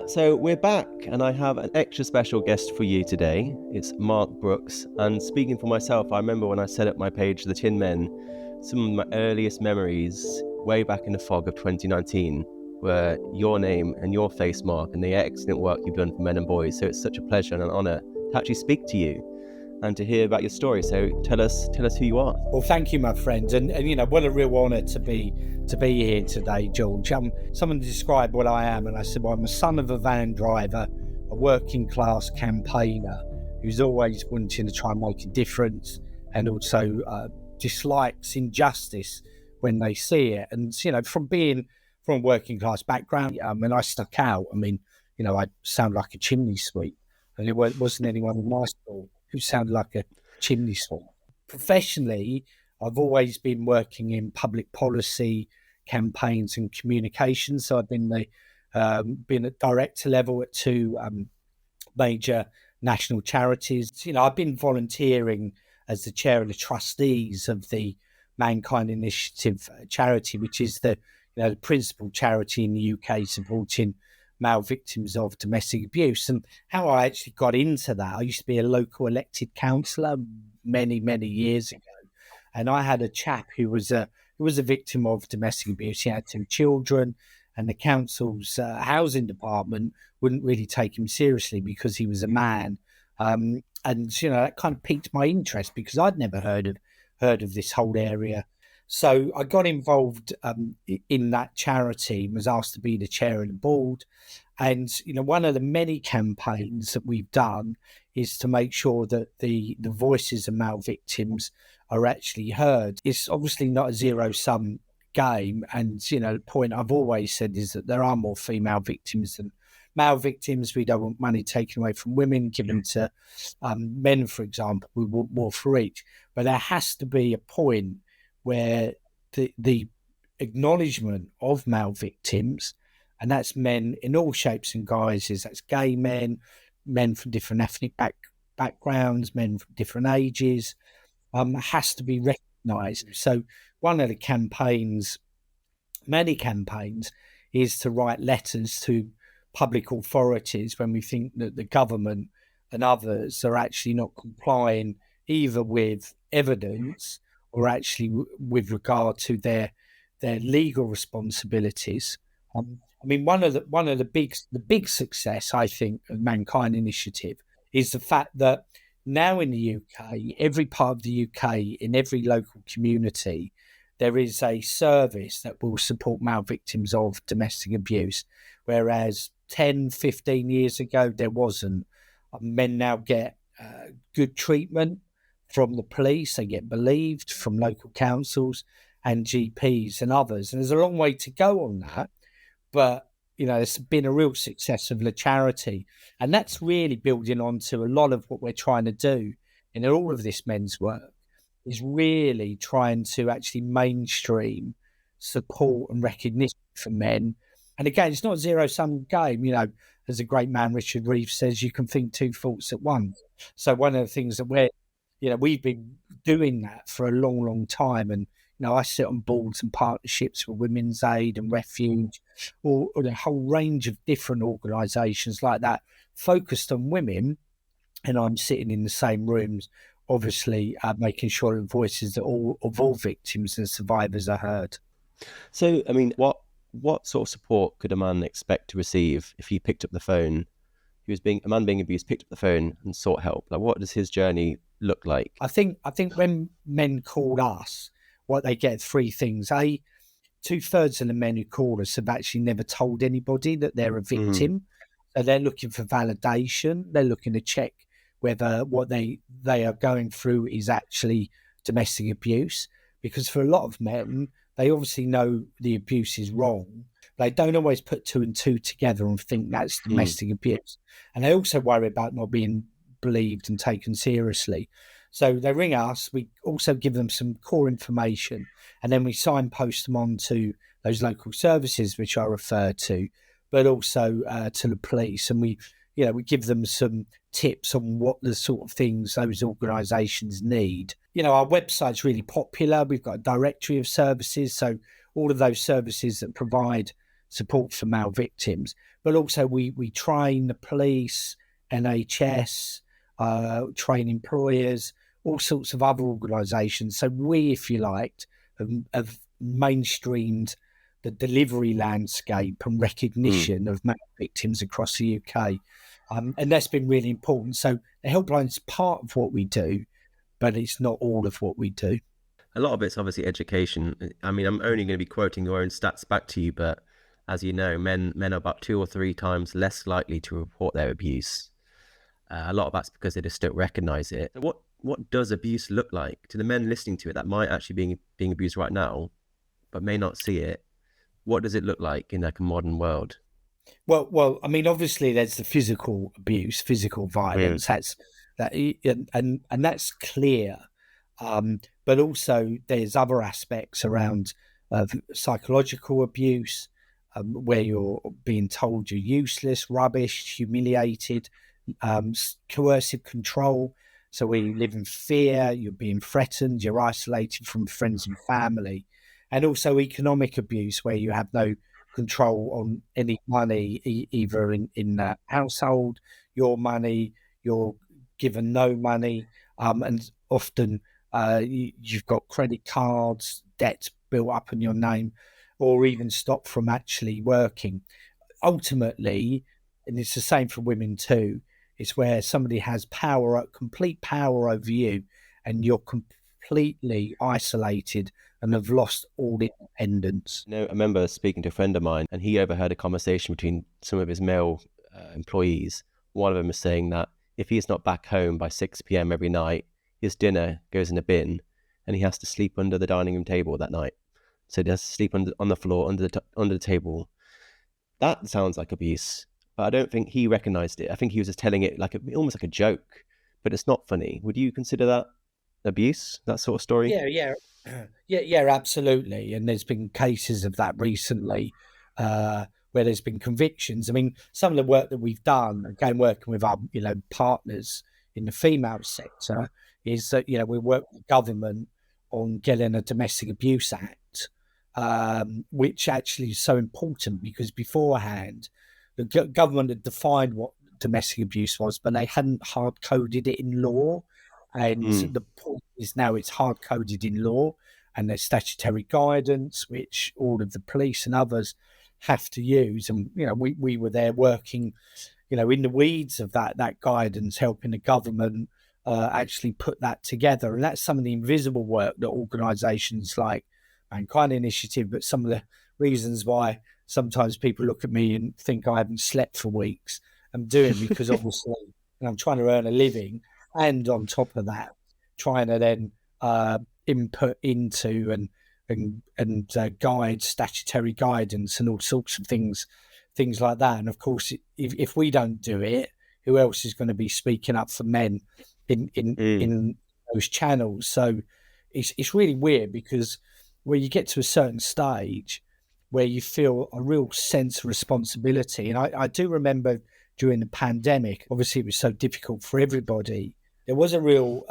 So we're back, and I have an extra special guest for you today. It's Mark Brooks, and speaking for myself, I remember when I set up my page, TheTinMen, some of my earliest memories, way back in the fog of 2019, were your name and your face, Mark, and the excellent work you've done for men and boys. So it's such a pleasure and an honour to actually speak to you and to hear about your story. So tell us who you are. Well, thank you, my friend, and what a real honour to be here today, George. Someone described what I am, and I said, well, I'm a son of a van driver, a working class campaigner who's always wanting to try and make a difference, and also dislikes injustice when they see it. And from being from a working class background, and I stuck out. I sound like a chimney sweep, and it wasn't anyone in my school who sounded like a chimney sweep. Professionally, I've always been working in public policy, campaigns and communications. So I've been at director level at two major national charities. I've been volunteering as the chair of the trustees of the Mankind Initiative charity, which is the principal charity in the UK supporting male victims of domestic abuse. And how I actually got into that, I used to be a local elected councillor many, many years ago. And I had a chap who was a victim of domestic abuse. He had two children, and the council's housing department wouldn't really take him seriously because he was a man. And that kind of piqued my interest because I'd never heard of this whole area. So I got involved in that charity and was asked to be the chair of the board. And, one of the many campaigns that we've done is to make sure that the voices of male victims are actually heard. It's obviously not a zero-sum game. And, the point I've always said is that there are more female victims than male victims. We don't want money taken away from women, given to men, for example. We want more for each. But there has to be a point where the acknowledgement of male victims, and that's men in all shapes and guises, that's gay men, men from different ethnic backgrounds, men from different ages, has to be recognised. So one of the campaigns, many campaigns, is to write letters to public authorities when we think that the government and others are actually not complying either with evidence or actually with regard to their legal responsibilities. One of the big success, I think, of Mankind Initiative is the fact that now in the UK, every part of the UK, in every local community, there is a service that will support male victims of domestic abuse, whereas 10, 15 years ago, there wasn't. Men now get good treatment from the police, they get believed from local councils and GPs and others. And there's a long way to go on that. But, it's been a real success of the charity. And that's really building onto a lot of what we're trying to do in all of this men's work, is really trying to actually mainstream support and recognition for men. And again, it's not a zero-sum game. As a great man, Richard Reeves, says, you can think two thoughts at once. So one of the things that we've been doing that for a long, long time. And, I sit on boards and partnerships with Women's Aid and Refuge, or a whole range of different organisations like that focused on women. And I'm sitting in the same rooms, obviously, making sure the voices of all victims and survivors are heard. So, what sort of support could a man expect to receive if he picked up the phone? A man being abused, picked up the phone and sought help. Like, what does his journey look like? I think when men call us, what they get three things. 2/3 of the men who call us have actually never told anybody that they're a victim. So they're looking for validation. They're looking to check whether what they are going through is actually domestic abuse. Because for a lot of men, they obviously know the abuse is wrong. They don't always put two and two together and think that's domestic abuse. And they also worry about not being believed and taken seriously. So they ring us, we also give them some core information, and then we signpost them on to those local services, which I refer to, but also to the police. And we give them some tips on what the sort of things those organisations need. Our website's really popular. We've got a directory of services. So all of those services that provide support for male victims. but also we train the police, NHS, train employers, all sorts of other organisations. So we, if you liked, have mainstreamed the delivery landscape and recognition of male victims across the UK. And that's been really important. So the helpline's part of what we do, but it's not all of what we do. A lot of it's obviously education. I mean, I'm only going to be quoting your own stats back to you, but as you know, men are about 2 or 3 times less likely to report their abuse. A lot of that's because they just don't recognize it. What does abuse look like to the men listening to it that might actually be being abused right now, but may not see it? What does it look like in like a modern world? Well, I mean, obviously, there's the physical abuse, physical violence. That's that, and that's clear. But also, there's other aspects around psychological abuse, where you're being told you're useless, rubbish, humiliated, coercive control. So where you live in fear, you're being threatened, you're isolated from friends and family, and also economic abuse, where you have no control on any money, either in the household, your money, you're given no money, and often you've got credit cards, debts built up in your name, or even stopped from actually working. Ultimately, and it's the same for women too, it's where somebody has complete power over you, and you're completely isolated and have lost all independence. You know, I remember speaking to a friend of mine, and he overheard a conversation between some of his male employees. One of them was saying that if he's not back home by 6 p.m. every night, his dinner goes in a bin, and he has to sleep under the dining room table that night. So he has to sleep on the floor under the table. That sounds like abuse, but I don't think he recognized it. I think he was just telling it like almost like a joke, but it's not funny. Would you consider that abuse, that sort of story? Yeah, absolutely. And there's been cases of that recently, where there's been convictions. I mean, some of the work that we've done, again, working with our partners in the female sector, is that we work with the government on getting a domestic abuse act, which actually is so important, because beforehand the government had defined what domestic abuse was, but they hadn't hard coded it in law. And the point is now it's hard coded in law, and there's statutory guidance which all of the police and others have to use. And we were there working, in the weeds of that guidance, helping the government actually put that together. And that's some of the invisible work that organisations like Mankind Initiative, but some of the reasons why sometimes people look at me and think I haven't slept for weeks, I'm doing, because obviously I'm trying to earn a living, and on top of that, trying to then input into and guide statutory guidance and all sorts of things like that. And of course, if we don't do it, who else is going to be speaking up for men in those channels? So it's really weird, because where you get to a certain stage where you feel a real sense of responsibility. And I do remember during the pandemic, obviously it was so difficult for everybody. There was a real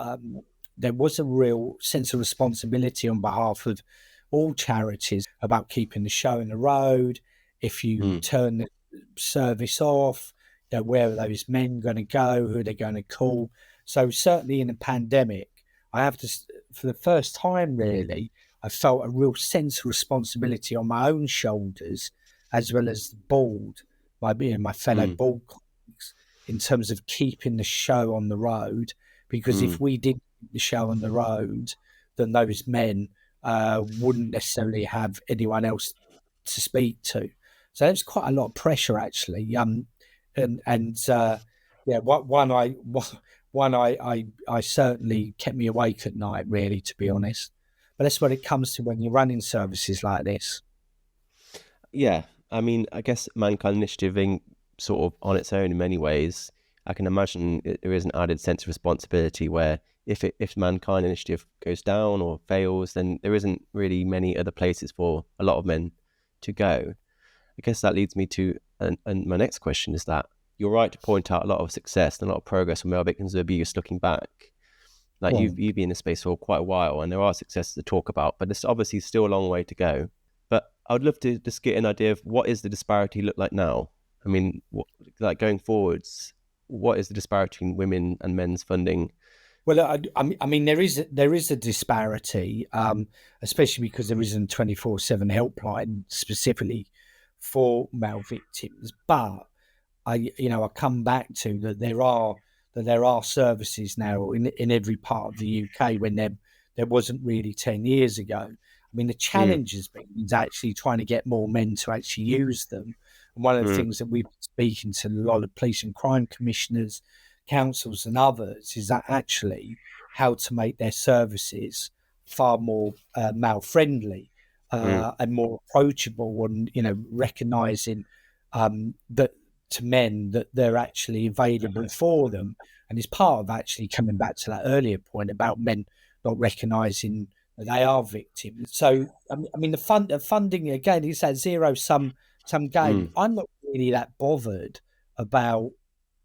sense of responsibility on behalf of all charities about keeping the show on the road. If you turn the service off, where are those men going to go? Who are they going to call? So certainly in the pandemic, I have to, for the first time really, I felt a real sense of responsibility on my own shoulders, as well as the board, my fellow board colleagues, in terms of keeping the show on the road. Because if we didn't keep the show on the road, then those men wouldn't necessarily have anyone else to speak to. So there's quite a lot of pressure, actually. One I certainly kept me awake at night, really, to be honest. But that's what it comes to when you're running services like this. Yeah, I mean, I guess Mankind Initiative being sort of on its own in many ways, I can imagine there is an added sense of responsibility where if Mankind Initiative goes down or fails, then there isn't really many other places for a lot of men to go. I guess that leads me to, and my next question is that you're right to point out a lot of success and a lot of progress for male victims of abuse looking back. Like you've been in the space for quite a while, and there are successes to talk about, but there's obviously still a long way to go. But I would love to just get an idea of what is the disparity look like now? I mean, like going forwards, what is the disparity in women and men's funding? Well, I mean, there is a disparity, especially because there isn't 24/7 helpline specifically for male victims. But I come back to that there are services now in every part of the UK when there wasn't really 10 years ago. I mean, the Mm, challenge has been is actually trying to get more men to actually use them. And one of the mm, things that we've been speaking to a lot of police and crime commissioners, councils, and others is that actually how to make their services far more male friendly mm, and more approachable, and recognizing that to men that they're actually available for them. And it's part of actually coming back to that earlier point about men not recognising that they are victims. So, I mean, the funding again is that zero sum game. mm, I'm not really that bothered about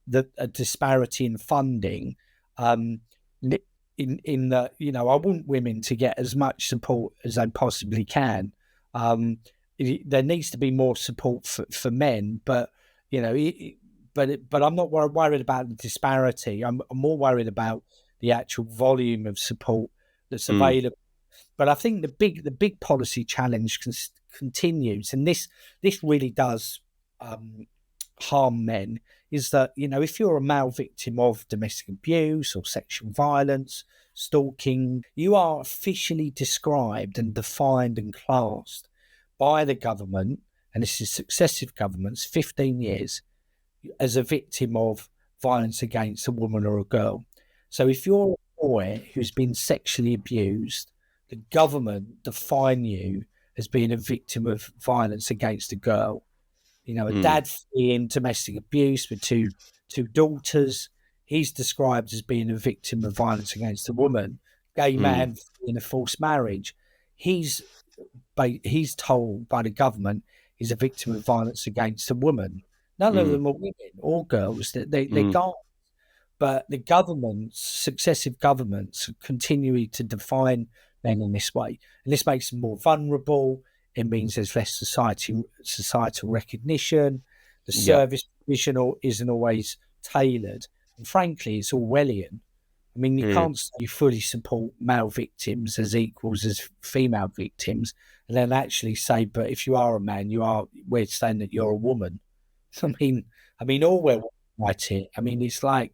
the a disparity in funding. Um, in that, I want women to get as much support as they possibly can. There needs to be more support for men, but you know, but I'm not worried about the disparity. I'm more worried about the actual volume of support that's mm, available. But I think the big policy challenge continues, and this really does harm men. Is that if you're a male victim of domestic abuse or sexual violence, stalking, you are officially described and defined and classed by the government, and this is successive governments, 15 years, as a victim of violence against a woman or a girl. So if you're a boy who's been sexually abused, the government define you as being a victim of violence against a girl. A mm, dad fleeing domestic abuse with two daughters. He's described as being a victim of violence against a woman. Gay mm, man in a forced marriage. He's he's told by the government he's a victim of violence against a woman. None of mm, them are women or girls. They mm, can't. But the governments, successive governments, continue to define men in this way, and this makes them more vulnerable. It means there's less societal recognition. The yep, service provision isn't always tailored, and frankly, it's Orwellian. I mean, you mm, can't say you fully support male victims as equals as female victims, and then actually say, but if you are a man, we're saying that you're a woman. I mean, Orwell would write it. I mean, it's like,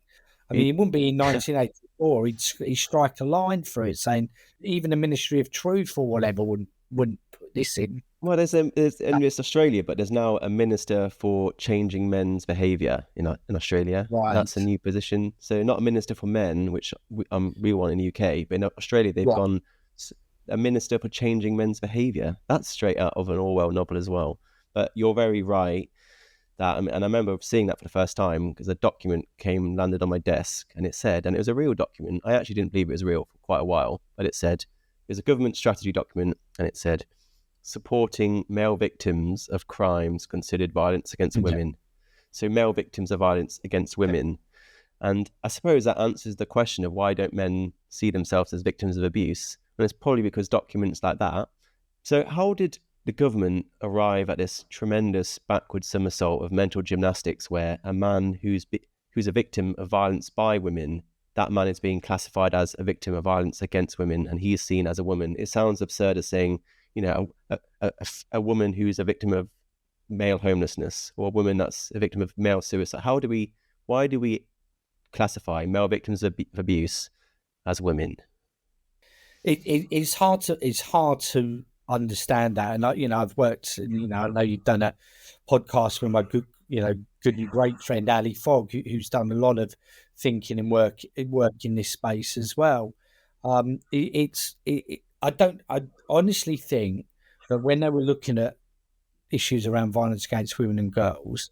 y- it wouldn't be in 1984. He'd strike a line through it saying even the Ministry of Truth or whatever wouldn't put this in. well, there's in it's Australia, but there's now a minister for changing men's behaviour in Australia. That's a Right, new position. So not a minister for men, which we want in the UK, but in Australia they've right. gone a minister for changing men's behaviour. That's straight out of an Orwell novel as well. But you're very right that, and I remember seeing that for the first time because a document landed on my desk, and it was a real document. I actually didn't believe it was real for quite a while, but it was a government strategy document, and it said supporting male victims of crimes considered violence against Yeah. women. So male victims of violence against women. And I suppose that answers the question of why don't men see themselves as victims of abuse? And it's probably because documents like that. So how did the government arrive at this tremendous backward somersault of mental gymnastics where a man who's a victim of violence by women, that man is being classified as a victim of violence against women and he's seen as a woman? It sounds absurd as saying, a woman who's a victim of male homelessness or a woman that's a victim of male suicide. Why do we classify male victims of abuse as women? It's hard to understand that, and I've worked. I know you've done a podcast with my good and great friend Ali Fogg, who's done a lot of thinking and work in this space as well. I honestly think that when they were looking at issues around violence against women and girls,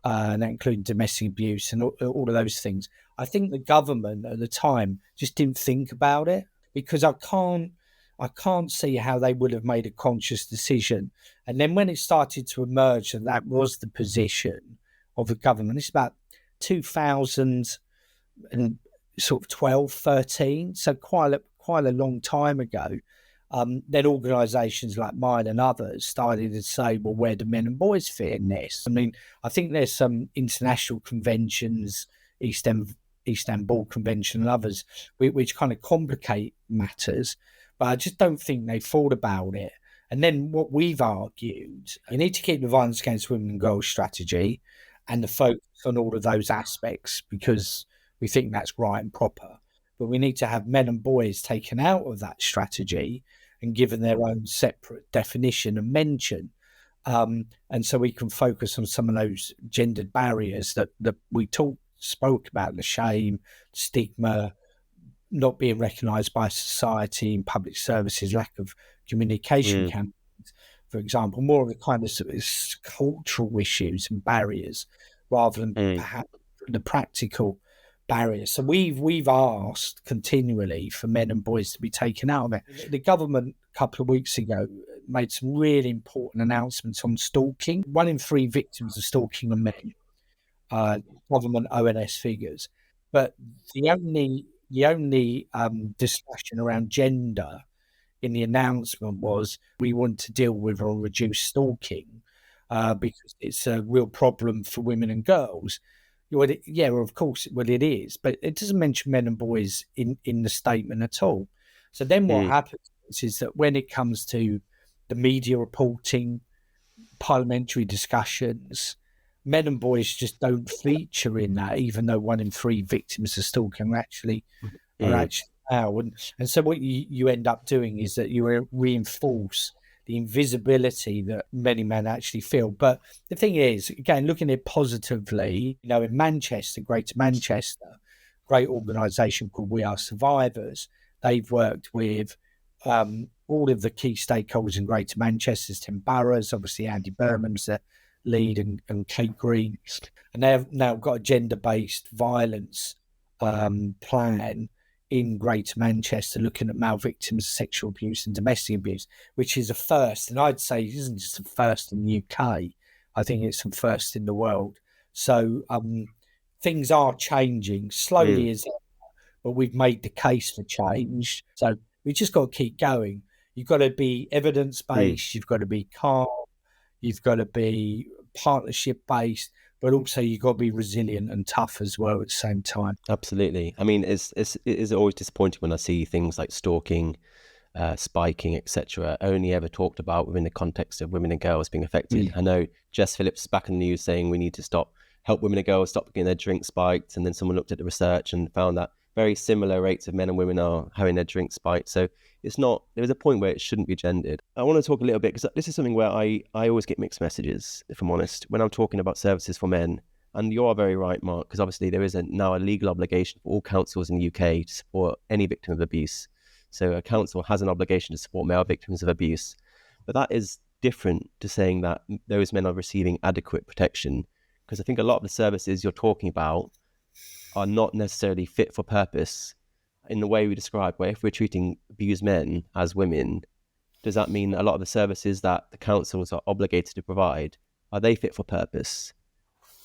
and that including domestic abuse and all of those things, I think the government at the time just didn't think about it, because I can't see how they would have made a conscious decision. And then when it started to emerge that that was the position of the government, it's about 2000 and sort of 12, 13, so quite a long time ago. then organisations like mine and others started to say, well, where do men and boys fit in this? I mean, I think there's some international conventions, Istanbul Convention and others, which kind of complicate matters, but I just don't think they thought about it. And then what we've argued, you need to keep the violence against women and girls strategy and the focus on all of those aspects, because we think that's right and proper. But we need to have men and boys taken out of that strategy and given their own separate definition and mention. And so we can focus on some of those gendered barriers that we spoke about, the shame, stigma, not being recognised by society in public services, lack of communication campaigns, for example, more of the kind of cultural issues and barriers rather than perhaps the practical barriers. So we've asked continually for men and boys to be taken out of it. The government a couple of weeks ago made some really important announcements on stalking. 1 in 3 victims of stalking are men, government ONS figures. But the only discussion around gender in the announcement was we want to deal with or reduce stalking because it's a real problem for women and girls. Of course, it is, but it doesn't mention men and boys in the statement at all. So then what happens is that when it comes to the media reporting, parliamentary discussions, men and boys just don't feature in that, even though 1 in 3 victims of stalking are actually out. And so what you end up doing is that you reinforce the invisibility that many men actually feel. But the thing is, again, looking at it positively, in Manchester, Greater Manchester, great organisation called We Are Survivors, they've worked with all of the key stakeholders in Greater Manchester, 10 boroughs, obviously Andy Berman's the lead and Kate Green. And they have now got a gender-based violence plan in Greater Manchester, looking at male victims of sexual abuse and domestic abuse, which is a first. And I'd say it isn't just a first in the UK. I think it's a first in the world. So things are changing slowly, as but we've made the case for change. So we just got to keep going. You've got to be evidence-based. You've got to be calm. You've got to be partnership-based, but also you've got to be resilient and tough as well at the same time. Absolutely. I mean, it is always disappointing when I see things like stalking, spiking, etc., only ever talked about within the context of women and girls being affected. I know Jess Phillips is back in the news saying we need to help women and girls stop getting their drinks spiked, and then someone looked at the research and found that very similar rates of men and women are having their drinks spiked. So there's a point where it shouldn't be gendered. I want to talk a little bit, because this is something where I always get mixed messages, if I'm honest, when I'm talking about services for men. And you are very right, Mark, because obviously there is now a legal obligation for all councils in the UK to support any victim of abuse. So a council has an obligation to support male victims of abuse. But that is different to saying that those men are receiving adequate protection, because I think a lot of the services you're talking about are not necessarily fit for purpose in the way we described, where if we're treating abused men as women, does that mean a lot of the services that the councils are obligated to provide, are they fit for purpose?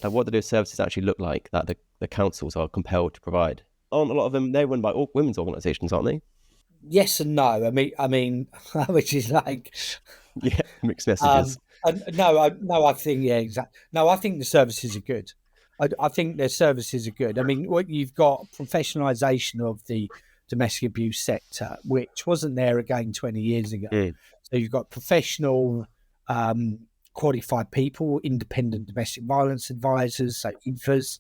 Like, what do those services actually look like that the councils are compelled to provide? Aren't a lot of them, they're run by women's organisations, aren't they? Yes and no. I mean, which is like... Yeah, mixed messages. I think, exactly. No, I think the services are good. I think their services are good. I mean, what you've got, professionalisation of the domestic abuse sector, which wasn't there again 20 years ago. So you've got professional, qualified people, independent domestic violence advisors, so IDVAs,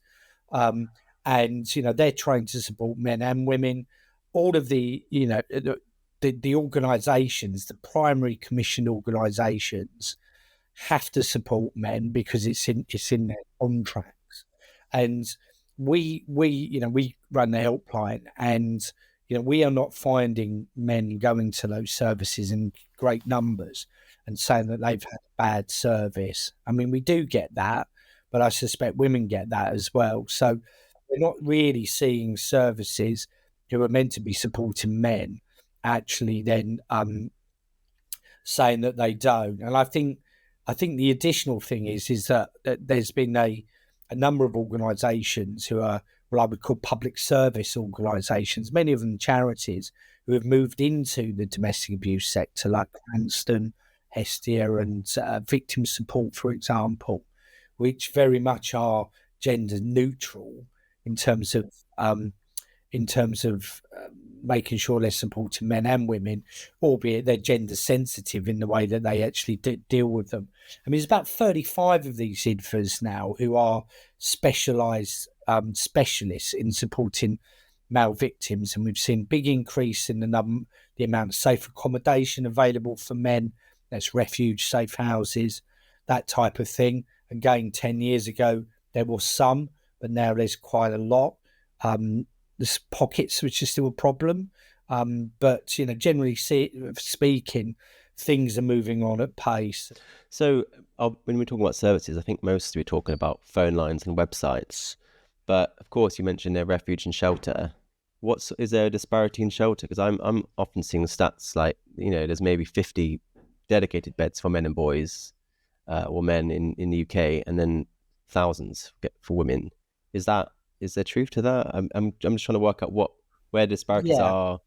and they're trained to support men and women. All of the the organisations, the primary commissioned organisations, have to support men because it's in their contracts. And we run the helpline, and we are not finding men going to those services in great numbers and saying that they've had bad service. I mean, we do get that, but I suspect women get that as well. So we're not really seeing services who are meant to be supporting men actually then saying that they don't. And I think the additional thing is that there's been a number of organisations who are what I would call public service organisations, many of them charities, who have moved into the domestic abuse sector, like Cranston, Hestia, and victim support, for example, which very much are gender neutral in terms of making sure they're supporting men and women, albeit they're gender sensitive in the way that they actually deal with them. I mean, there's about 35 of these IDFAs now who are specialised specialists in supporting male victims, and we've seen big increase in the amount of safe accommodation available for men. That's refuge, safe houses, that type of thing. Again, 10 years ago, there was some, but now there's quite a lot. There's pockets which are still a problem, but generally speaking, things are moving on at pace. So when we're talking about services, I think mostly we're talking about phone lines and websites. But of course, you mentioned their refuge and shelter. Is there a disparity in shelter? Because I'm often seeing stats like there's maybe 50 dedicated beds for men and boys, or men in the UK, and then thousands for women. Is there truth to that? I'm just trying to work out where disparities are.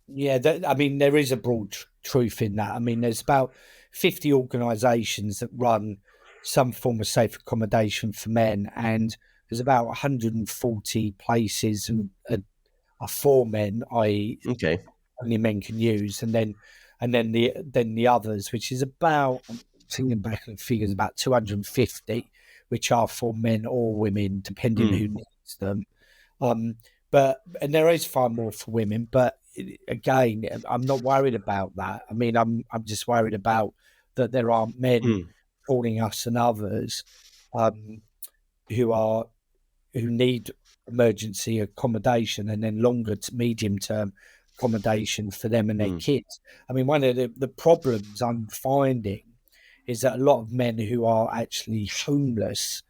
Yeah, I mean, there is a broad truth in that. I mean, there's about 50 organisations that run some form of safe accommodation for men, and there's about 140 places are for men, i.e., Okay. only men can use, and then the others, which is about, I'm thinking back at the figures, about 250, which are for men or women, depending who needs them. And there is far more for women, but again, I'm not worried about that. I mean, I'm just worried about that there are men calling us and others who need emergency accommodation and then longer to medium term accommodation for them and their kids. I mean, one of the problems I'm finding is that a lot of men who are actually homeless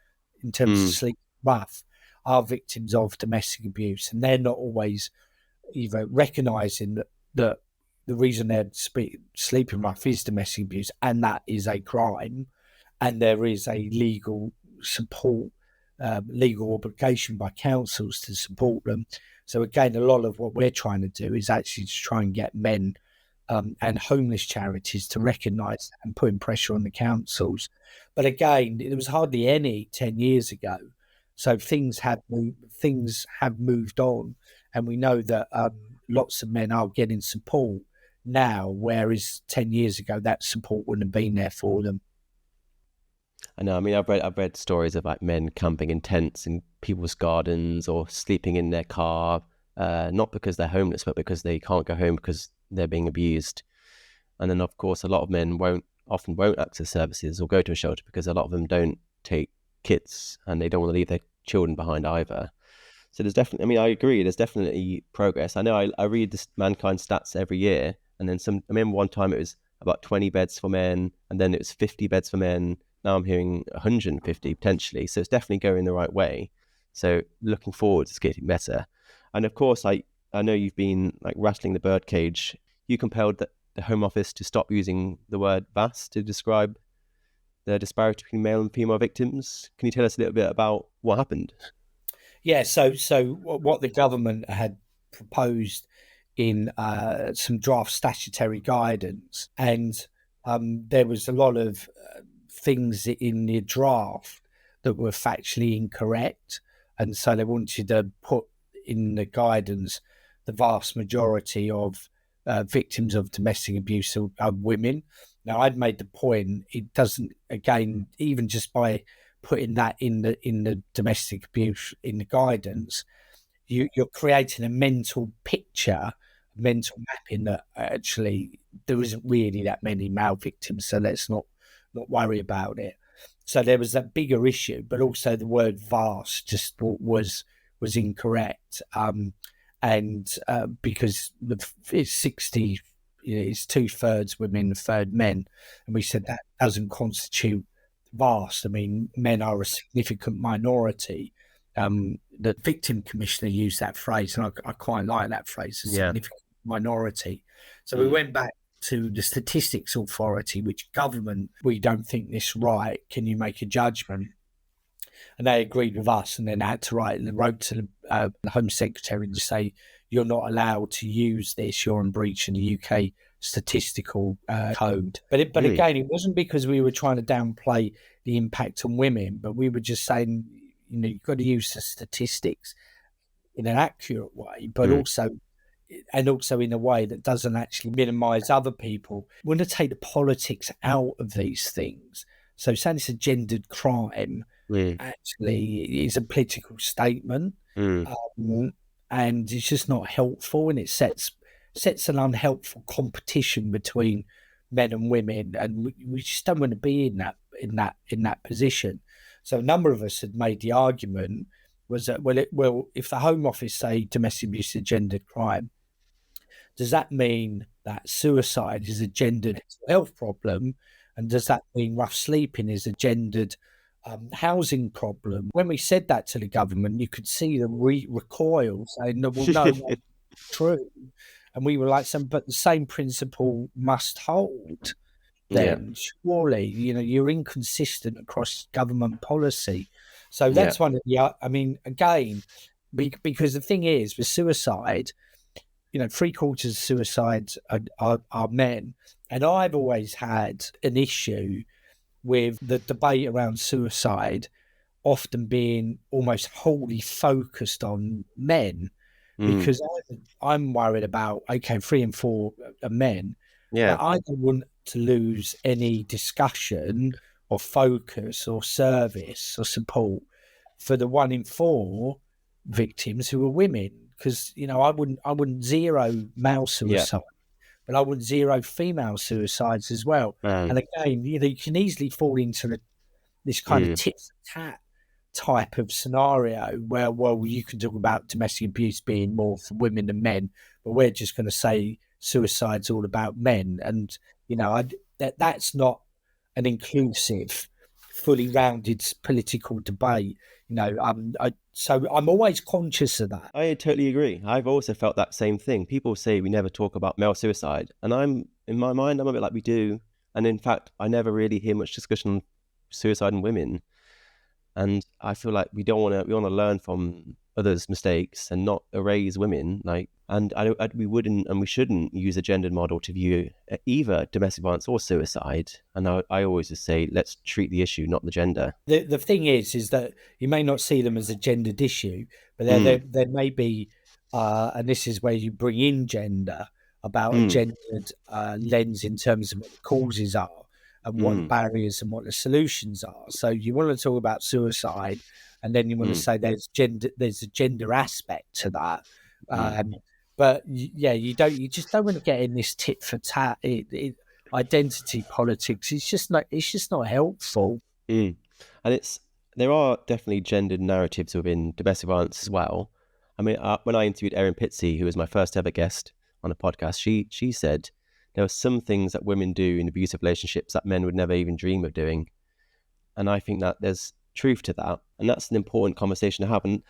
in terms of sleep rough are victims of domestic abuse, and they're not always either recognising that the reason they're sleeping rough is domestic abuse, and that is a crime, and there is a legal support, legal obligation by councils to support them. So again, a lot of what we're trying to do is actually to try and get men and homeless charities to recognise that and putting pressure on the councils. But again, there was hardly any 10 years ago. So things have moved on, and we know that lots of men are getting support now, whereas 10 years ago that support wouldn't have been there for them. I know. I mean, I've read stories of like men camping in tents in people's gardens or sleeping in their car, not because they're homeless, but because they can't go home because they're being abused. And then, of course, a lot of men often won't access services or go to a shelter because a lot of them don't take kids and they don't want to leave their children behind either. So there's definitely, I mean, I agree, there's definitely progress. I know I read this Mankind stats every year, and then I remember one time it was about 20 beds for men, and then it was 50 beds for men. Now I'm hearing 150 potentially. So it's definitely going the right way. So looking forward, it's getting better. And of course, I know you've been like rattling the birdcage. You compelled the Home Office to stop using the word VAS to describe the disparity between male and female victims. Can you tell us a little bit about what happened? Yeah, so what the government had proposed in some draft statutory guidance, and there was a lot of things in the draft that were factually incorrect, and so they wanted to put in the guidance the vast majority of victims of domestic abuse are women. Now, I'd made the point, it doesn't, again, even just by putting that in the domestic abuse in the guidance, you're creating a mental picture, mental mapping that actually there isn't really that many male victims, so let's not worry about it. So there was that bigger issue, but also the word vast just was incorrect, and because it's 60, it's 2/3 women, 1/3 men, and we said that doesn't constitute vast. I mean, men are a significant minority. The victim commissioner used that phrase, and I quite like that phrase, a significant minority. So we went back to the Statistics Authority, which government, we don't think this right. Can you make a judgment? And they agreed with us, and then had to wrote to the Home Secretary to say, you're not allowed to use this, you're in breach of the UK statistical code. But Really? again, it wasn't because we were trying to downplay the impact on women, but we were just saying, you've got to use the statistics in an accurate way, but also in a way that doesn't actually minimise other people. We want to take the politics out of these things. So saying it's a gendered crime actually is a political statement, and it's just not helpful, and it sets an unhelpful competition between men and women, and we just don't want to be in that position. So a number of us had made the argument was that if the Home Office say domestic abuse is a gendered crime, does that mean that suicide is a gendered health problem? And does that mean rough sleeping is a gendered housing problem? When we said that to the government, you could see them recoil, saying, well, no, that's true. And we were like, but the same principle must hold then. Surely, you're inconsistent across government policy. So that's one of the, again, because the thing is with suicide, 3/4 of suicides are men. And I've always had an issue with the debate around suicide often being almost wholly focused on men, because I'm worried about, 3 and 4 are men. But I don't want to lose any discussion or focus or service or support for the 1 in 4 victims who are women. Because, I wouldn't zero male suicide, but I would zero female suicides as well. And again, you can easily fall into this kind of tit for tat type of scenario where, you can talk about domestic abuse being more for women than men, but we're just going to say suicide's all about men. And, that's not an inclusive, fully rounded political debate. So I'm always conscious of that. I totally agree. I've also felt that same thing. People say we never talk about male suicide, and in my mind, I'm a bit like we do. And in fact, I never really hear much discussion on suicide in women. And I feel like we want to learn from others' mistakes and not erase women. We wouldn't and we shouldn't use a gendered model to view either domestic violence or suicide. And I always just say, let's treat the issue, not the gender. The thing is that you may not see them as a gendered issue, but there may be, and this is where you bring in gender, about a gendered lens in terms of what the causes are and what the barriers and what the solutions are. So you want to talk about suicide, and then you want to say there's a gender aspect to that. But you just don't want to get in this tit for tat identity politics. It's just not helpful. And there are definitely gendered narratives within domestic violence as well. I mean, when I interviewed Erin Pitsey, who was my first ever guest on a podcast, she said there are some things that women do in abusive relationships that men would never even dream of doing. And I think that there's truth to that. And that's an important conversation to have. And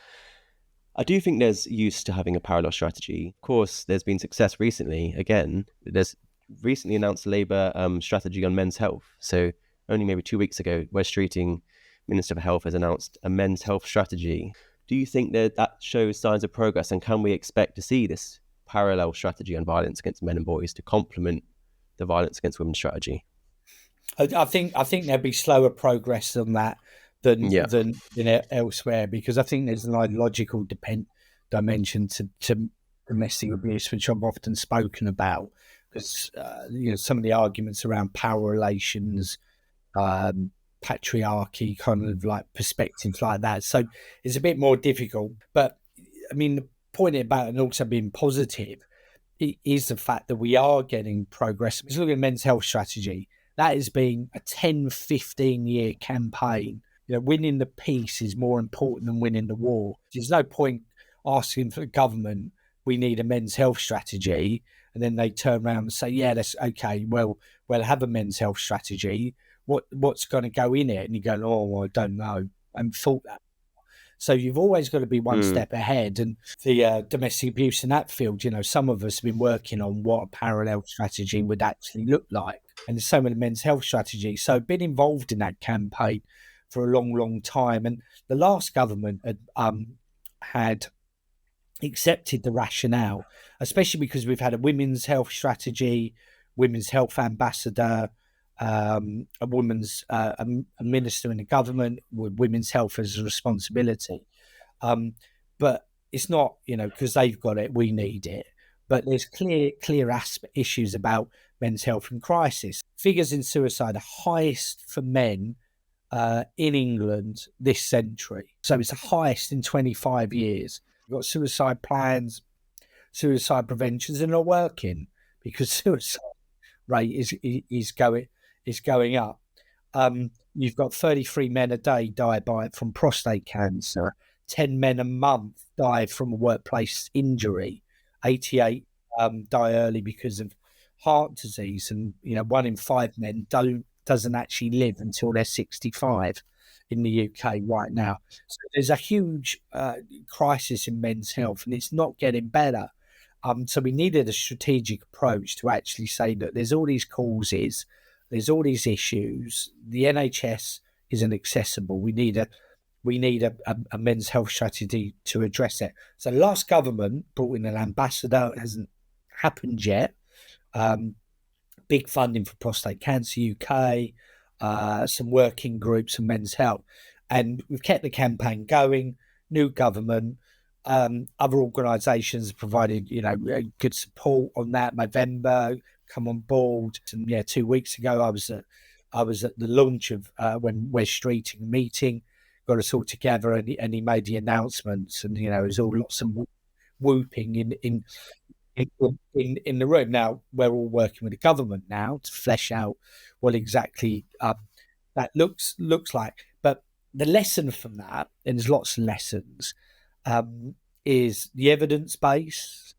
I do think there's use to having a parallel strategy. Of course, there's been success recently. Again, there's recently announced a Labour strategy on men's health. So only maybe 2 weeks ago, Wes Streeting, Minister for Health, has announced a men's health strategy. Do you think that shows signs of progress, and can we expect to see this parallel strategy on violence against men and boys to complement the violence against women strategy? I think there'll be slower progress on that than elsewhere, because I think there's an ideological dimension to domestic abuse, which I've often spoken about, because some of the arguments around power relations, patriarchy, kind of like perspectives like that. So it's a bit more difficult. But I mean, the point about it also being positive is the fact that we are getting progress. Let's look at men's health strategy. That has been a 10, 15-year campaign. Winning the peace is more important than winning the war. There's no point asking for the government, we need a men's health strategy, and then they turn around and say, yeah, that's okay, we'll have a men's health strategy. What's going to go in it? And you go, oh, well, I don't know. I haven't thought that. So you've always got to be one step ahead. And the domestic abuse in that field, some of us have been working on what a parallel strategy would actually look like. And there's so many men's health strategies. So been involved in that campaign for a long, long time. And the last government had accepted the rationale, especially because we've had a women's health strategy, women's health ambassador, a woman's a minister in the government with women's health as a responsibility. But it's not, because they've got it, we need it. But there's clear issues about men's health in crisis. Figures in suicide are highest for men in England this century. So it's the highest in 25 years. We've got suicide plans, suicide preventions, and not working because suicide rate is going up. You've got 33 men a day die from prostate cancer. 10 men a month die from a workplace injury. 88 die early because of heart disease, and 1 in 5 men doesn't actually live until they're 65 in the UK right now. So there's a huge crisis in men's health, and it's not getting better. So we needed a strategic approach to actually say that there's all these causes, there's all these issues. The NHS isn't accessible. We need a men's health strategy to address it. So the last government brought in an ambassador. It hasn't happened yet. Big funding for Prostate Cancer UK, some working groups and men's health. And we've kept the campaign going, new government. Other organisations provided, good support on that. November, come on board. And 2 weeks ago, I was at the launch of when Wes Streeting meeting, got us all together, and he made the announcements, and it was all lots of whooping in the room. Now we're all working with the government now to flesh out what exactly that looks like. But the lesson from that, and there's lots of lessons, is the evidence base,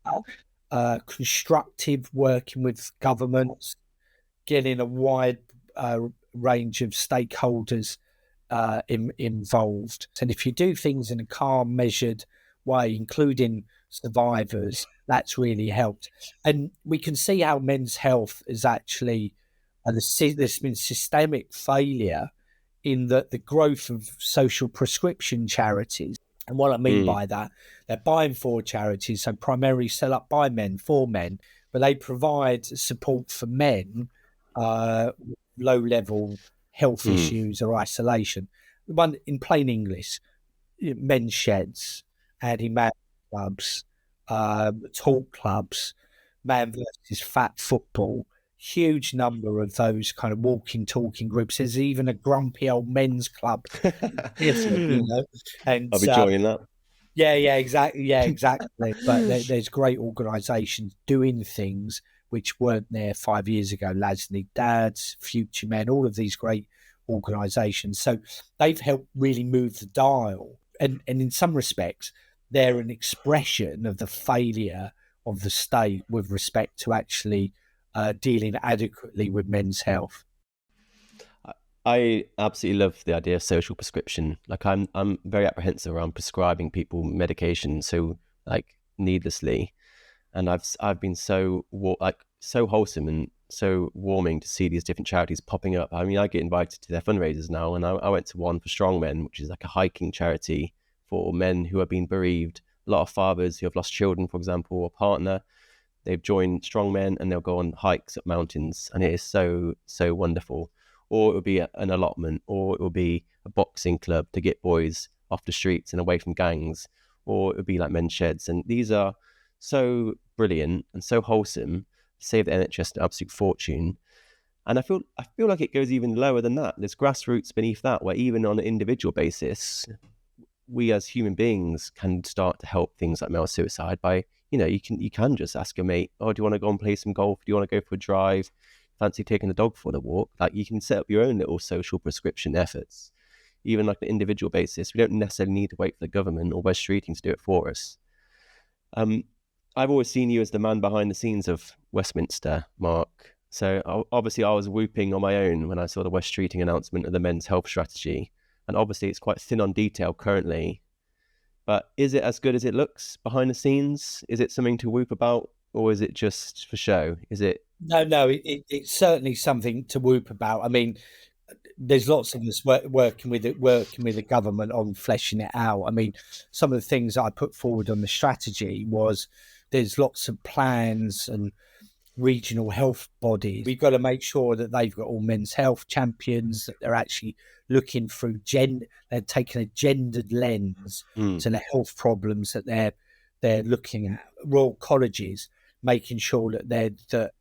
constructive working with governments, getting a wide range of stakeholders involved. And if you do things in a calm, measured way, including survivors, that's really helped. And we can see how men's health is actually, there's been systemic failure in the growth of social prescription charities. And what I mean by that, they're buying for charities, so primarily set up by men, for men, but they provide support for men, low-level health issues or isolation. One, in plain English, men's sheds, anti-man clubs, talk clubs, man versus fat football, huge number of those kind of walking, talking groups. There's even a grumpy old men's club. And I'll be joining that. Yeah, exactly. But there's great organisations doing things which weren't there 5 years ago. Lads Need Dads, Future Men, all of these great organisations. So they've helped really move the dial. And in some respects, they're an expression of the failure of the state with respect to actually dealing adequately with men's health. I absolutely love the idea of social prescription. Like I'm very apprehensive around prescribing people medication so needlessly, and I've been so wholesome and so warming to see these different charities popping up. I mean, I get invited to their fundraisers now, and I went to one for Strong Men, which is like a hiking charity for men who have been bereaved. A lot of fathers who have lost children, for example, or partner. They've joined Strong Men and they'll go on hikes up mountains, and it is so wonderful. Or it would be an allotment, or it would be a boxing club to get boys off the streets and away from gangs, or it would be like men's sheds. And these are so brilliant and so wholesome, save the NHS an absolute fortune. And I feel like it goes even lower than that. There's grassroots beneath that, where even on an individual basis, we as human beings can start to help things like male suicide by, you can just ask a mate, oh, do you want to go and play some golf? Do you want to go for a drive? Fancy taking the dog for the walk? Like, you can set up your own little social prescription efforts, even like an individual basis. We don't necessarily need to wait for the government or West Streeting to do it for us. I've always seen you as the man behind the scenes of Westminster, Mark. So obviously I was whooping on my own when I saw the West Streeting announcement of the men's health strategy. And obviously it's quite thin on detail currently. But is it as good as it looks behind the scenes? Is it something to whoop about, or is it just for show? Is it? No, it's certainly something to whoop about. I mean, there's lots of us working with the government on fleshing it out. I mean, some of the things I put forward on the strategy was there's lots of plans and regional health bodies. We've got to make sure that they've got all men's health champions, that they're actually looking through they're taking a gendered lens to the health problems that they're looking at. Royal colleges making sure that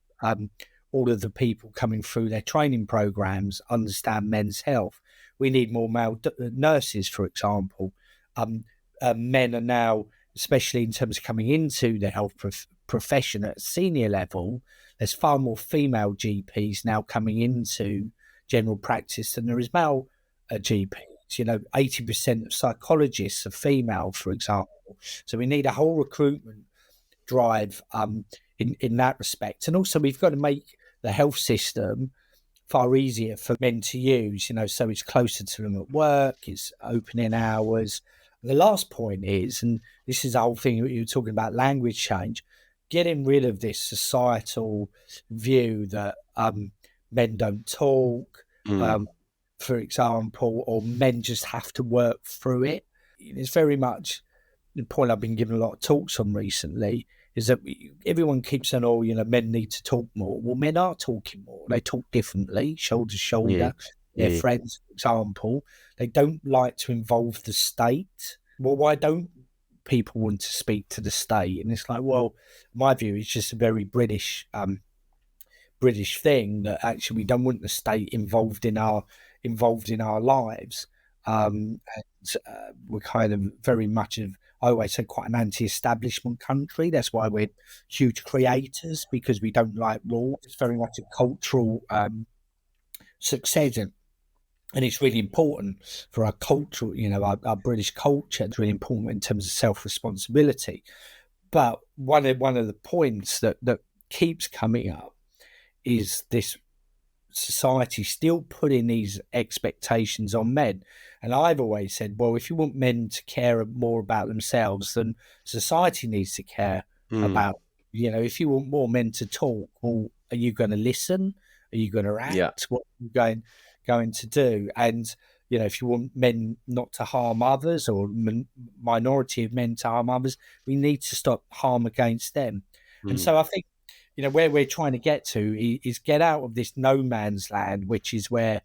all of the people coming through their training programs understand men's health. We need more male nurses, for example. Men are now, especially in terms of coming into the health profession at a senior level, there's far more female GPs now coming into general practice than there is male GPs. 80% of psychologists are female, for example. So we need a whole recruitment drive in that respect. And also we've got to make the health system far easier for men to use, so it's closer to them at work, it's opening hours. And the last point is, and this is the whole thing you were talking about, language change, getting rid of this societal view that men don't talk, for example, or men just have to work through it. It's very much the point I've been giving a lot of talks on recently, is that everyone keeps saying, men need to talk more. Well, men are talking more. They talk differently, shoulder to shoulder. Their friends, for example, they don't like to involve the state. Well, why don't people want to speak to the state? And it's like, well, my view is just a very British thing, that actually we don't want the state involved in our lives. And we're kind of very much I always say, quite an anti-establishment country. That's why we're huge creators, because we don't like rules. It's very much a cultural succession. And it's really important for our culture, our British culture. It's really important in terms of self-responsibility. But one of the points that keeps coming up is this society still putting these expectations on men. And I've always said, well, if you want men to care more about themselves, then society needs to care about, if you want more men to talk, well, are you going to listen? Are you going to act? Yeah. What are you going to do? And, if you want men not to harm others, or minority of men to harm others, we need to stop harm against them. And so I think, where we're trying to get to is get out of this no man's land, which is where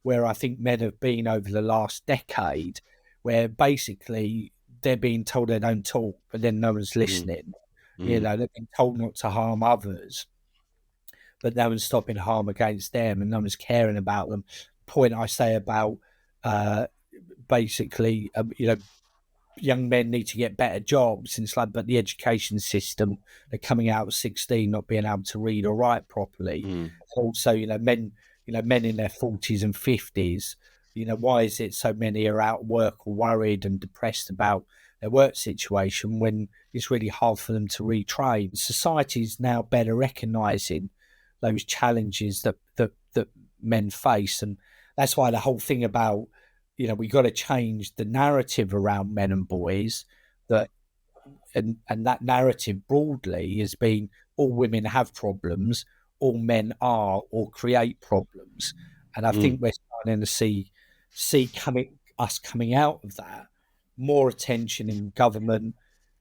I think men have been over the last decade, where basically they're being told they don't talk, but then no one's listening. They've been told not to harm others, but no one's stopping harm against them, and no one's caring about them. Point I say about basically, young men need to get better jobs. And it's like, but the education system, they're coming out at 16, not being able to read or write properly. Also, men in their 40s and 50s, why is it so many are out of work or worried and depressed about their work situation when it's really hard for them to retrain? Society is now better recognising those challenges that men face. And that's why the whole thing about, we got to change the narrative around men and boys, and that narrative broadly has been all women have problems, all men are or create problems. And I think we're starting to see coming out of that, more attention in government.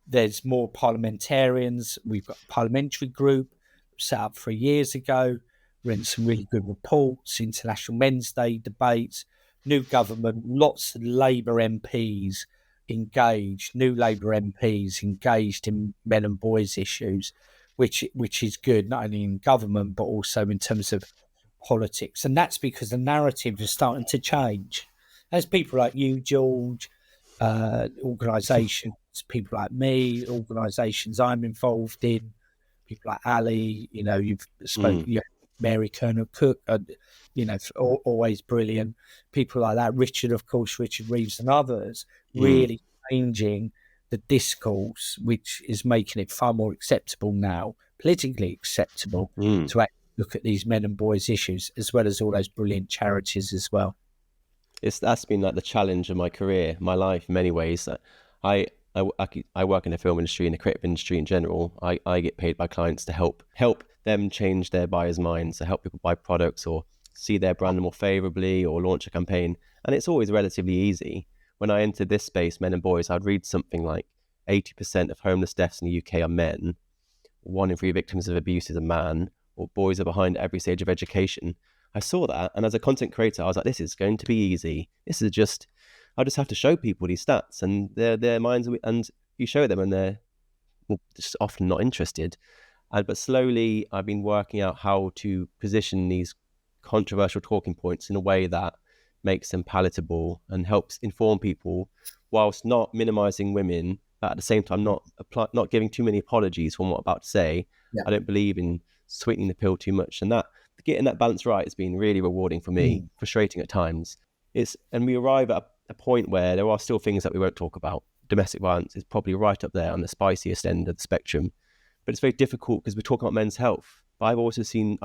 There's more parliamentarians. We've got a parliamentary group set up 3 years ago, written some really good reports, International Men's Day debates, new government, lots of Labour MPs engaged, new Labour MPs engaged in men and boys issues, which is good, not only in government, but also in terms of politics. And that's because the narrative is starting to change. As people like you, George, organisations, people like me, organisations I'm involved in, people like Ali, you've spoken, Mary Kerner Cook, always brilliant. People like that, Richard Reeves and others, really changing the discourse, which is making it far more acceptable now, politically acceptable, to actually look at these men and boys issues, as well as all those brilliant charities as well. That's been like the challenge of my career, my life in many ways. I work in the film industry and the creative industry in general. I get paid by clients to help them change their buyers' minds, to help people buy products or see their brand more favorably or launch a campaign. And it's always relatively easy. When I entered this space, men and boys, I'd read something like 80% of homeless deaths in the UK are men, 1 in 3 victims of abuse is a man, or boys are behind every stage of education. I saw that, and as a content creator, I was like, this is going to be easy. I just have to show people these stats, and their minds, and you show them, and they're just often not interested. But slowly, I've been working out how to position these controversial talking points in a way that makes them palatable and helps inform people, whilst not minimizing women, but at the same time not giving too many apologies for what I'm about to say. Yeah. I don't believe in sweetening the pill too much, and that getting that balance right has been really rewarding for me. Frustrating at times. And we arrive at a point where there are still things that we won't talk about. Domestic violence is probably right up there on the spiciest end of the spectrum, but it's very difficult because we're talking about men's health. But I also see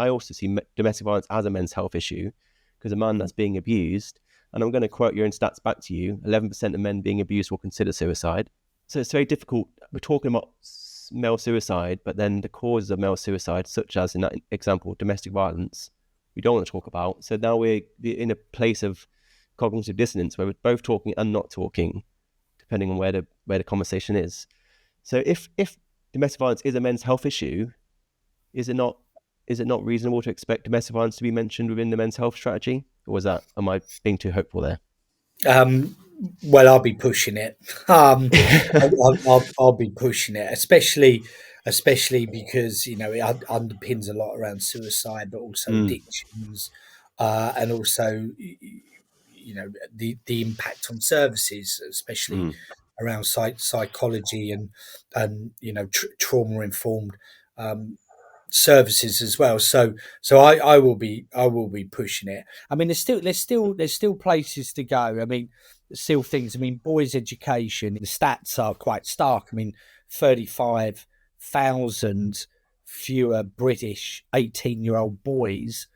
domestic violence as a men's health issue, because a man that's being abused, and I'm going to quote your own stats back to you, 11% of men being abused will consider suicide. So it's very difficult. We're talking about male suicide, but then the causes of male suicide, such as in that example, domestic violence, we don't want to talk about. So now we're in a place of cognitive dissonance where we're both talking and not talking, depending on where the conversation is. So if domestic violence is a men's health issue, is it not reasonable to expect domestic violence to be mentioned within the men's health strategy? Or am I being too hopeful there? Well, I'll be pushing it. I'll be pushing it, especially because it underpins a lot around suicide, but also addictions, and also the impact on services, especially around psychology and trauma informed services as well. So I will be pushing it. I mean, there's still places to go. I mean, still things. I mean, boys' education, the stats are quite stark. I mean, 35,000 fewer British 18-year-old boys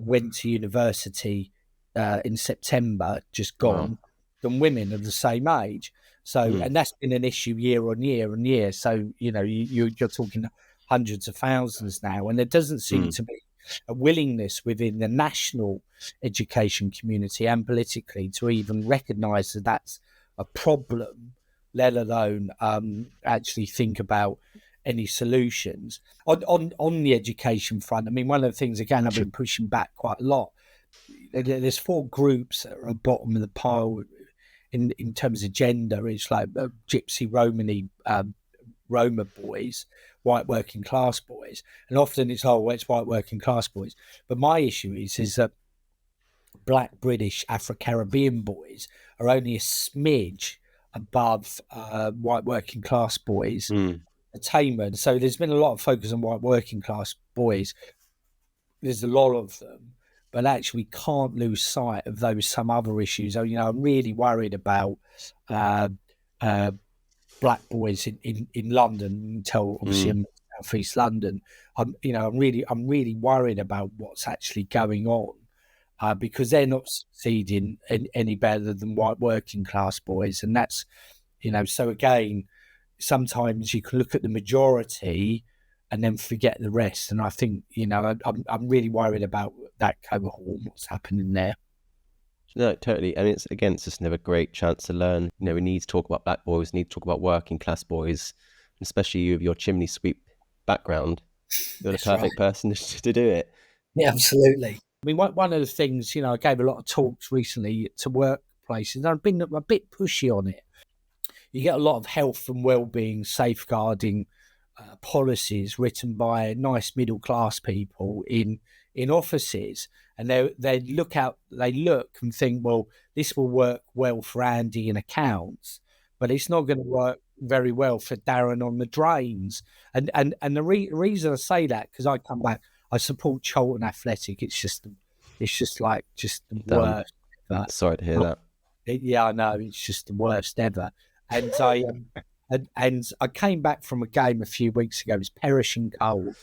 went to university in September, just gone, than women of the same age. So, and that's been an issue year on year and year. So, you're talking hundreds of thousands now, and there doesn't seem to be a willingness within the national education community and politically to even recognise that that's a problem, let alone actually think about any solutions. On the education front, I mean, one of the things, again, I've been pushing back quite a lot. There's 4 groups that are at the bottom of the pile in terms of gender. It's like Gypsy, Romany, Roma boys, white working class boys, and often it's it's white working class boys. But my issue is that Black, British, Afro-Caribbean boys are only a smidge above white working class boys attainment. So there's been a lot of focus on white working class boys. There's a lot of them, but actually we can't lose sight of some other issues. I'm really worried about Black boys in London, until obviously in South East London. I'm really worried about what's actually going on, because they're not succeeding any better than white working class boys, and that's so again, sometimes you can look at the majority and then forget the rest. And I think I'm really worried about that cohort, what's happening there. No, totally. And it's just another great chance to learn. We need to talk about Black boys, we need to talk about working class boys, especially you with your chimney sweep background. You're the perfect person to do it. Yeah, absolutely. I mean, one of the things, I gave a lot of talks recently to workplaces, and I've been a bit pushy on it. You get a lot of health and well-being safeguarding policies written by nice middle-class people in offices, and they look and think, well, this will work well for Andy in accounts, but it's not going to work very well for Darren on the drains. And the reason I say that, because I come back, I support Charlton Athletic. It's just the worst ever. Sorry to hear that. Yeah, I know, it's just the worst ever. And I came back from a game a few weeks ago. It was perishing cold,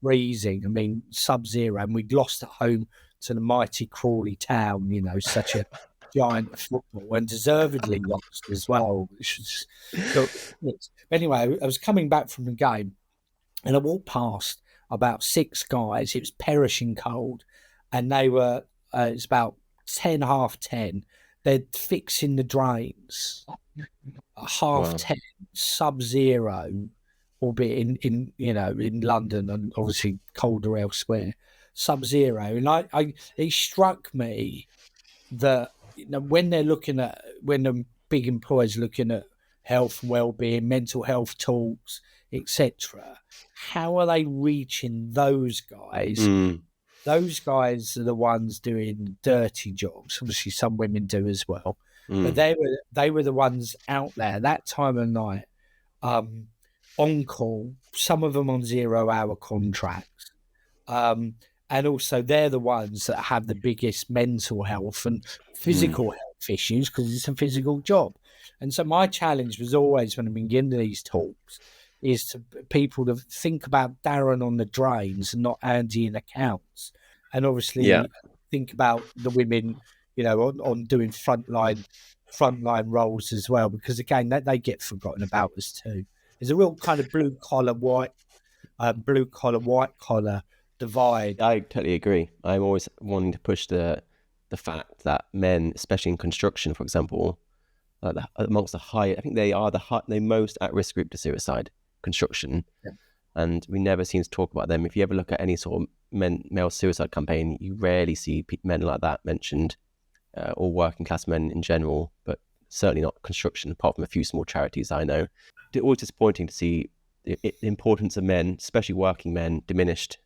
freezing. I mean, sub-zero, and we'd lost at home to the mighty Crawley Town. Such a giant football, and deservedly lost as well. Anyway, I was coming back from the game, and I walked past about 6 guys. It was perishing cold, and they were it's about 10, half 10. They're fixing the drains. Half Wow. 10, sub-zero, albeit in London and obviously colder elsewhere, sub-zero. And it struck me that when the big employers looking at health, well-being, mental health talks, etc., how are they reaching those guys? Mm. Those guys are the ones doing dirty jobs. Obviously, some women do as well, but Mm. they were the ones out there that time of night, on call. Some of them on 0-hour contracts, and also they're the ones that have the biggest mental health and Mm. physical health issues because it's a physical job. And so my challenge was always when I'm beginning these talks is to people to think about Darren on the drains and not Andy in accounts, and Yeah. obviously think about the women, on doing frontline roles as well, because again they get forgotten about us too. There's a real kind of blue collar white collar divide. I totally agree. I'm always wanting to push the fact that men, especially in construction, for example, amongst the high, I think they are the most at-risk group to suicide, construction. Yeah. And we never seem to talk about them. If you ever look at any sort of male suicide campaign, you rarely see men like that mentioned, or working class men in general, but certainly not construction, apart from a few small charities I know. It's always disappointing to see the importance of men, especially working men, diminished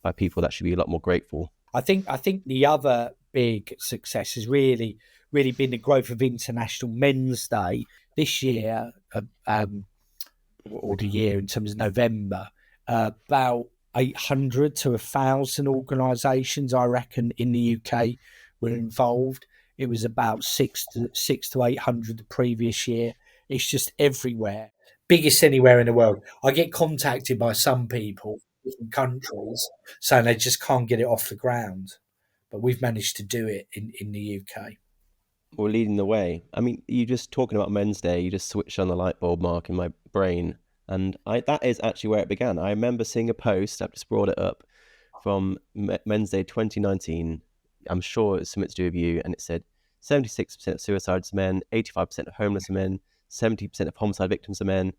by people that should be a lot more grateful. I think the other big success has really been the growth of International Men's Day this year, or the year in terms of November. About 800 to 1,000 organisations, I reckon, in the UK were involved. It was about 600 to 800 the previous year. It's just everywhere, biggest anywhere in the world. I get contacted by some people in different countries saying they just can't get it off the ground, but we've managed to do it in the UK. We're leading the way. I mean, you just talking about Men's Day, you just switched on the light bulb, Mark, in my brain. And that is actually where it began. I remember seeing a post, I've just brought it up, from Men's Day 2019. I'm sure it's something to do with you. And it said 76% of suicides are men, 85% of homeless are men, 70% of homicide victims are men,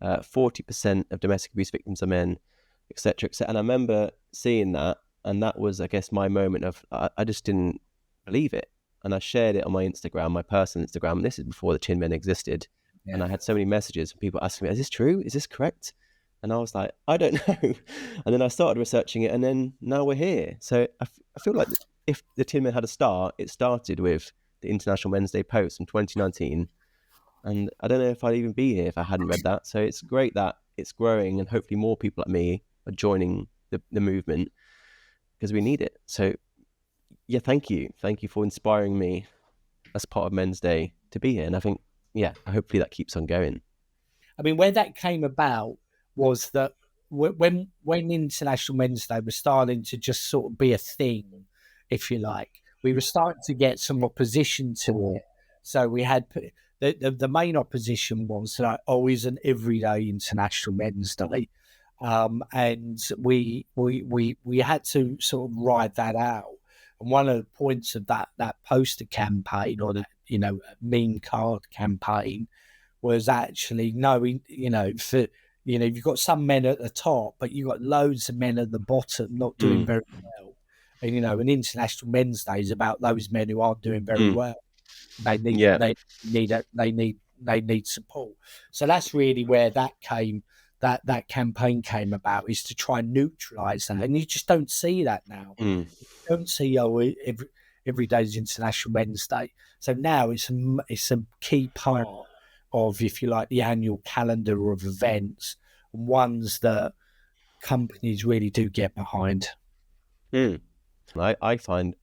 40% of domestic abuse victims are men, etc., etc. And I remember seeing that. And that was, I guess, my moment of, I just didn't believe it. And I shared it on my Instagram, my personal Instagram. And this is before the TinMen existed. Yeah. And I had so many messages from people asking me, is this true? Is this correct? And I was like, I don't know. And then I started researching it, and then now we're here. So I feel like if the TinMen had a start, it started with the International Men's Day post in 2019. And I don't know if I'd even be here if I hadn't read that. So it's great that it's growing, and hopefully more people like me are joining the movement, because we need it. So yeah, thank you for inspiring me as part of Men's Day to be here. And I think, yeah, hopefully that keeps on going. I mean, where that came about was that when International Men's Day was starting to just sort of be a thing, if you like, we were starting to get some opposition to it. So we had the main opposition was like, oh, isn't every day International Men's Day? And we had to sort of ride that out. And one of the points of that poster campaign, or that meme card campaign, was actually knowing, you've got some men at the top, but you've got loads of men at the bottom not doing very well. And an International Men's Day is about those men who aren't doing very well. They need support. So that's really where that campaign came about, is to try and neutralise that. And you just don't see that now. You don't see every day is International Men's Day. So now it's a key part of, if you like, the annual calendar of events, ones that companies really do get behind. I find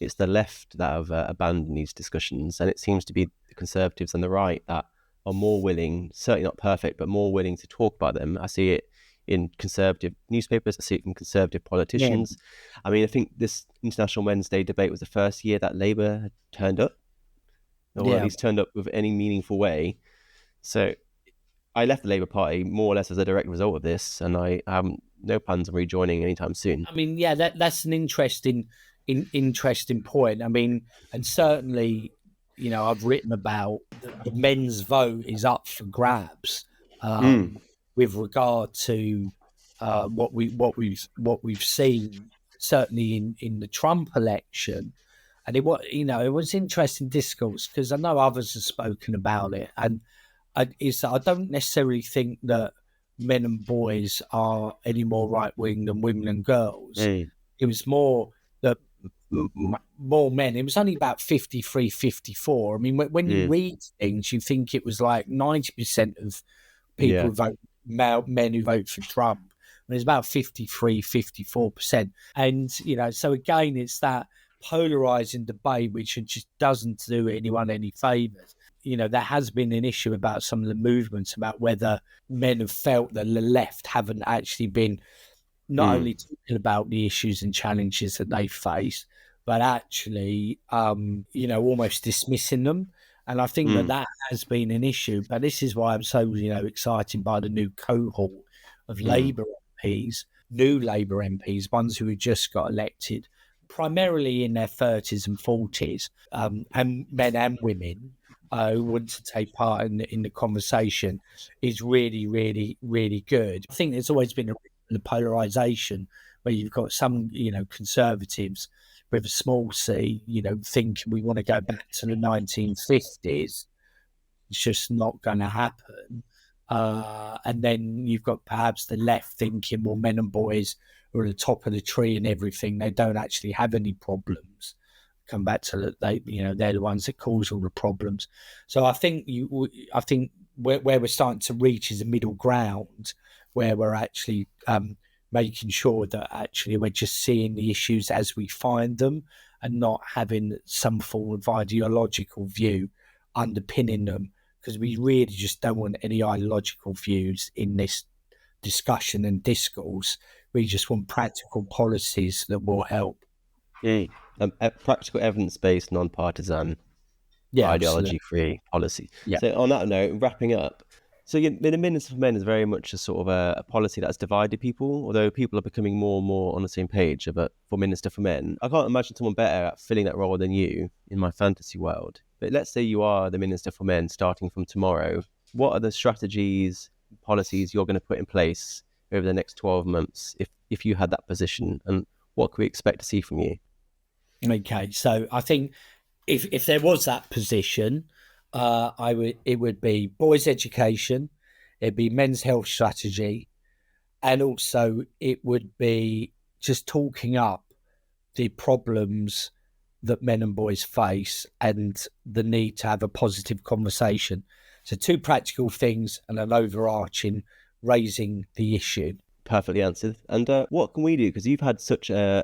it's the left that have abandoned these discussions, and it seems to be the Conservatives and the right that are more willing, certainly not perfect, but more willing to talk about them. I see it in Conservative newspapers, I see it in Conservative politicians. Yeah. I mean, I think this International Men's Day debate was the first year that Labour had turned up, or at least turned up with any meaningful way. So I left the Labour Party more or less as a direct result of this, and I have no plans on rejoining anytime soon. I mean, yeah, that's an interesting interesting point. I mean, and certainly, I've written about the men's vote is up for grabs with regard to what we've seen certainly in the Trump election. And it was interesting discourse, because I know others have spoken about it, and I don't necessarily think that men and boys are any more right wing than women and girls. It was more that more men. It was only about 53, 54. I mean, when you read things, you think it was like 90% of people who vote, men who vote for Trump. And it's about 53, 54%. And, so again, it's that polarizing debate, which just doesn't do anyone any favors. There has been an issue about some of the movements about whether men have felt that the left haven't actually been not only talking about the issues and challenges that they face, but actually, almost dismissing them. And I think that has been an issue. But this is why I'm so, excited by the new cohort of Labour MPs, new Labour MPs, ones who have just got elected, primarily in their 30s and 40s, and men and women who want to take part in the conversation, is really, really, really good. I think there's always been the polarisation where you've got some, conservatives with a small c, think we want to go back to the 1950s. It's just not going to happen. And then you've got perhaps the left thinking, well, men and boys are at the top of the tree and everything. They don't actually have any problems. Come back to that, they're the ones that cause all the problems. So I think where we're starting to reach is a middle ground, where we're actually making sure that actually we're just seeing the issues as we find them, and not having some form of ideological view underpinning them, because we really just don't want any ideological views in this discussion and discourse. We just want practical policies that will help. Practical evidence-based, non-partisan, ideology-free policy. So on that note, wrapping up, so the Minister for Men is very much a sort of a policy that's divided people, although people are becoming more and more on the same page for Minister for Men. I can't imagine someone better at filling that role than you in my fantasy world. But let's say you are the Minister for Men starting from tomorrow. What are the strategies, policies you're going to put in place over the next 12 months if you had that position, and what can we expect to see from you? Okay, so I think if there was that position, it would be boys' education, it'd be men's health strategy, and also it would be just talking up the problems that men and boys face and the need to have a positive conversation. So 2 practical things and an overarching raising the issue. Perfectly answered. And what can we do? Because you've had such an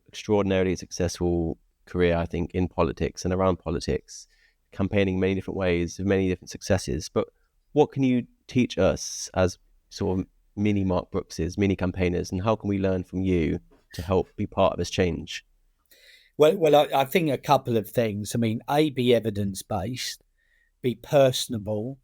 extraordinarily successful career, I think, in politics and around politics, campaigning many different ways, with many different successes. But what can you teach us as sort of mini Mark Brookses, mini campaigners, and how can we learn from you to help be part of this change? Well, I think a couple of things. I mean, be evidence-based, be personable,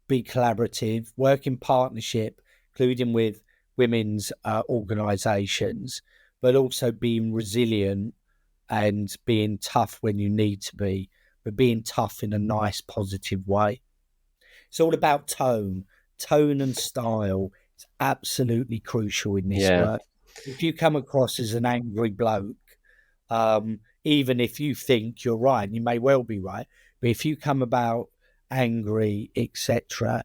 be collaborative, work in partnership, including with women's organisations, but also being resilient and being tough when you need to be, but being tough in a nice, positive way. It's all about tone and style. It's absolutely crucial in this work. If you come across as an angry bloke, even if you think you're right, you may well be right, but if you come about angry, etc.,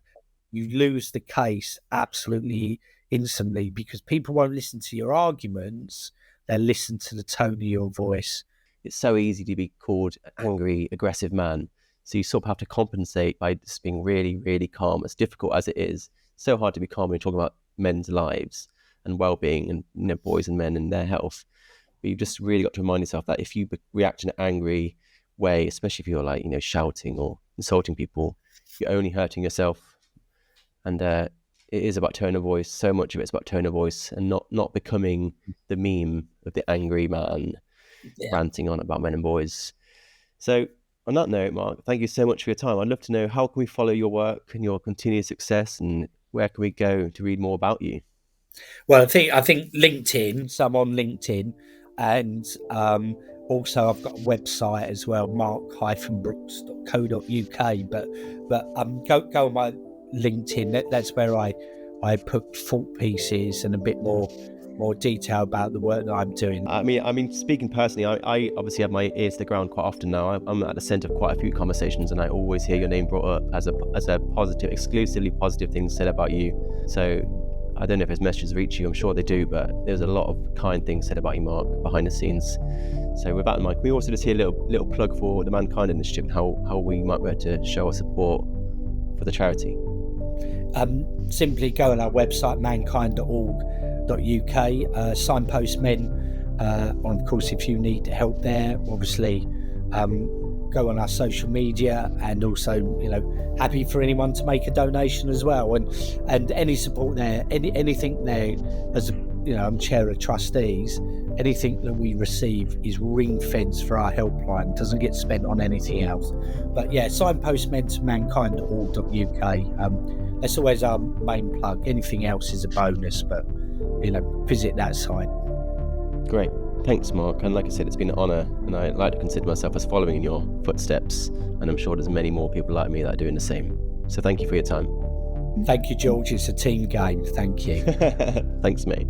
you lose the case absolutely instantly, because people won't listen to your arguments, they'll listen to the tone of your voice. It's so easy to be called angry, aggressive man. So you sort of have to compensate by just being really, really calm. As difficult as it is, so hard to be calm when you're talking about men's lives and well-being and boys and men and their health. But you've just really got to remind yourself that if you react in an angry way, especially if you're shouting or insulting people, you're only hurting yourself. And it is about tone of voice. So much of it's about tone of voice, and not becoming the meme of the angry man ranting on about men and boys. So on that note, Mark, thank you so much for your time. I'd love to know, how can we follow your work and your continued success, and where can we go to read more about you? Well, I think LinkedIn. So I'm on LinkedIn. and also I've got a website as well, mark-brooks.co.uk. But go on my LinkedIn. That's where I put thought pieces and a bit more detail about the work that I'm doing. I mean, speaking personally, I obviously have my ears to the ground quite often now. I'm at the centre of quite a few conversations, and I always hear your name brought up as a positive, exclusively positive things said about you. So I don't know if his messages reach you. I'm sure they do, but there's a lot of kind things said about you, Mark, behind the scenes. So with that in mind, can we also just hear a little plug for the Mankind Initiative and how we might be able to show our support for the charity? Simply go on our website, mankind.org.uk, signpost men. And of course, if you need help there, obviously go on our social media, and also, happy for anyone to make a donation as well. And any support there, anything there, as I'm chair of trustees, anything that we receive is ring fence for our helpline, doesn't get spent on anything else. But yeah, signpost men to mankind.org.uk. That's always our main plug. Anything else is a bonus, but visit that site. Great. Thanks, Mark. And like I said, it's been an honour, and I like to consider myself as following in your footsteps, and I'm sure there's many more people like me that are doing the same. So thank you for your time. Thank you, George. It's a team game. Thank you. Thanks, mate.